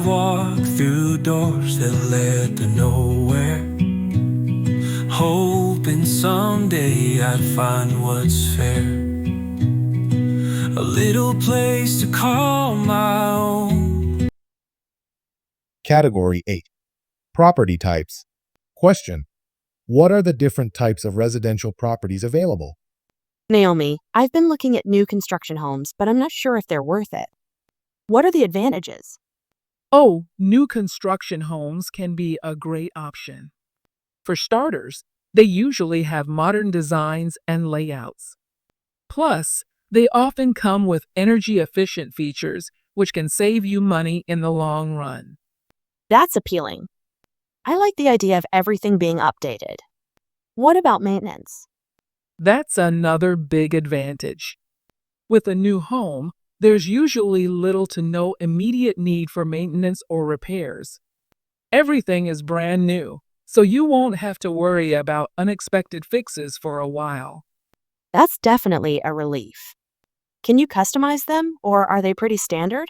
walk through doors that led to nowhere, hoping someday I'd find what's fair. A little place to call my own. Category 8. Property types. Question: what are the different types of residential properties available? Naomi, I've been looking at new construction homes, but I'm not sure if they're worth it. What are the advantages? Oh, new construction homes can be a great option. For starters, they usually have modern designs and layouts. Plus, they often come with energy-efficient features, which can save you money in the long run. That's appealing. I like the idea of everything being updated. What about maintenance? That's another big advantage. With a new home, there's usually little to no immediate need for maintenance or repairs. Everything is brand new, so you won't have to worry about unexpected fixes for a while. That's definitely a relief. Can you customize them, or are they pretty standard?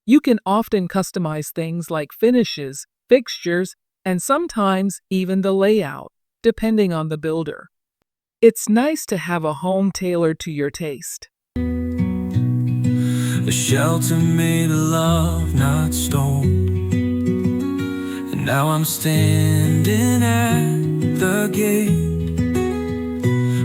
You can often customize things like finishes, fixtures, and sometimes even the layout, depending on the builder. It's nice to have a home tailored to your taste. A shelter made of love, not stone. And now I'm standing at the gate.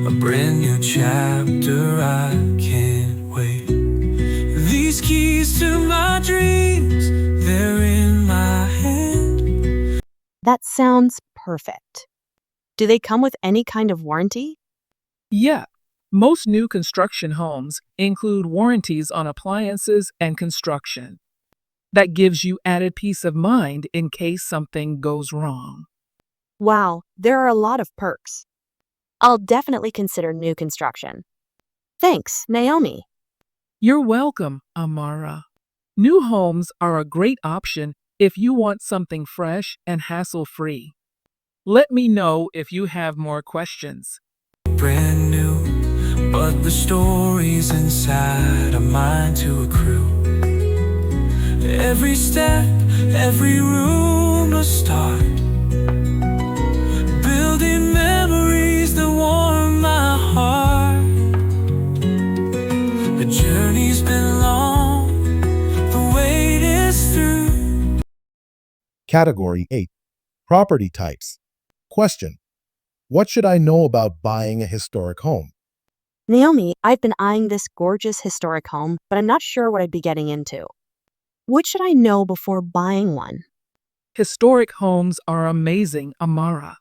A brand new chapter, I can't wait. These keys to my dreams, they're in my hand. That sounds perfect. Do they come with any kind of warranty? Yeah, most new construction homes include warranties on appliances and construction. That gives you added peace of mind in case something goes wrong. Wow, there are a lot of perks. I'll definitely consider new construction. Thanks, Naomi. You're welcome, Amara. New homes are a great option if you want something fresh and hassle-free. Let me know if you have more questions. Brand new, but the stories inside are mine to accrue. Every step, every room a start, building memories that warm my heart. The journey's been long, the wait is through. Category 8. Property types. Question: what should I know about buying a historic home? Naomi, I've been eyeing this gorgeous historic home, but I'm not sure what I'd be getting into. What should I know before buying one? Historic homes are amazing, Amara.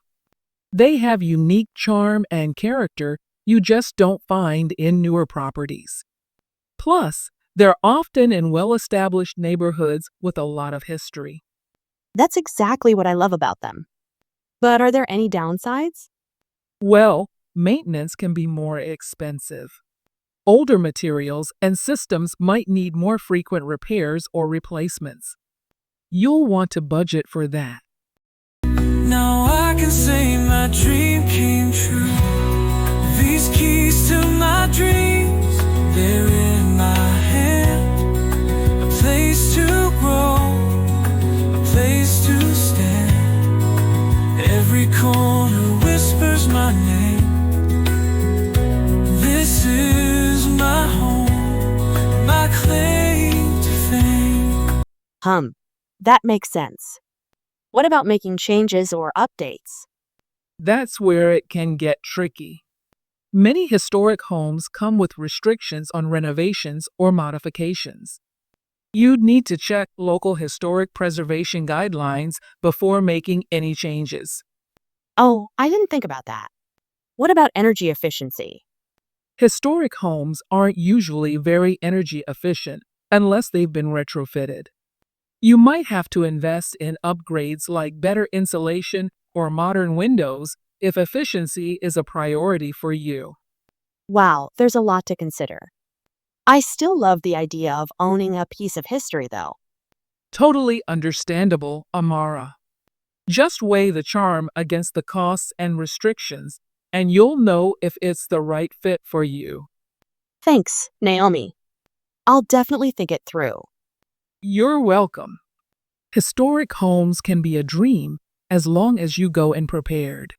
They have unique charm and character you just don't find in newer properties. Plus, they're often in well-established neighborhoods with a lot of history. That's exactly what I love about them. But are there any downsides? Well, maintenance can be more expensive. Older materials and systems might need more frequent repairs or replacements. You'll want to budget for that. Now I can say my dream came true. These keys to my dreams, they're in my hand. A place to grow, a place to stand. Every corner whispers my name. This is my home, my claim to fame. That makes sense. What about making changes or updates? That's where it can get tricky. Many historic homes come with restrictions on renovations or modifications. You'd need to check local historic preservation guidelines before making any changes. Oh, I didn't think about that. What about energy efficiency? Historic homes aren't usually very energy efficient unless they've been retrofitted. You might have to invest in upgrades like better insulation or modern windows if efficiency is a priority for you. Wow, there's a lot to consider. I still love the idea of owning a piece of history, though. Totally understandable, Amara. Just weigh the charm against the costs and restrictions, and you'll know if it's the right fit for you. Thanks, Naomi. I'll definitely think it through. You're welcome. Historic homes can be a dream as long as you go in prepared.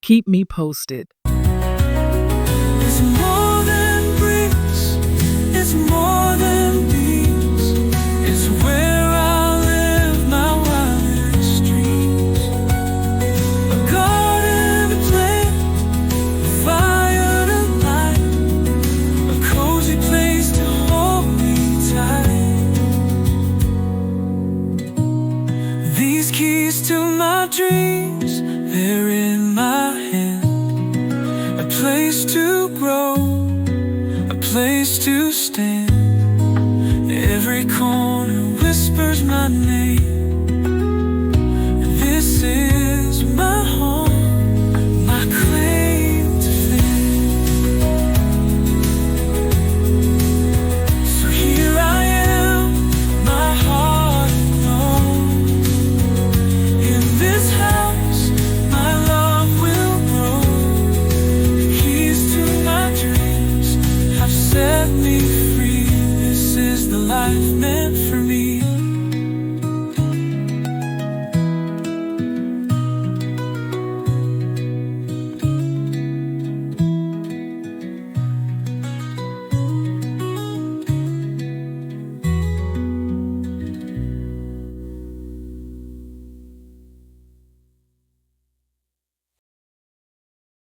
Keep me posted. It's more than bricks, it's more than beams. It's where I live my wildest dreams. A garden to plant, a fire to light, a cozy place to hold me tight. These keys to my dreams, they're in my hand. A place to grow, a place to stand. Every corner whispers my name. This is my home, my claim to fame. So here I am, my heart alone. In this house, my love will grow. The keys to my dreams have set me free. This is the life meant for me.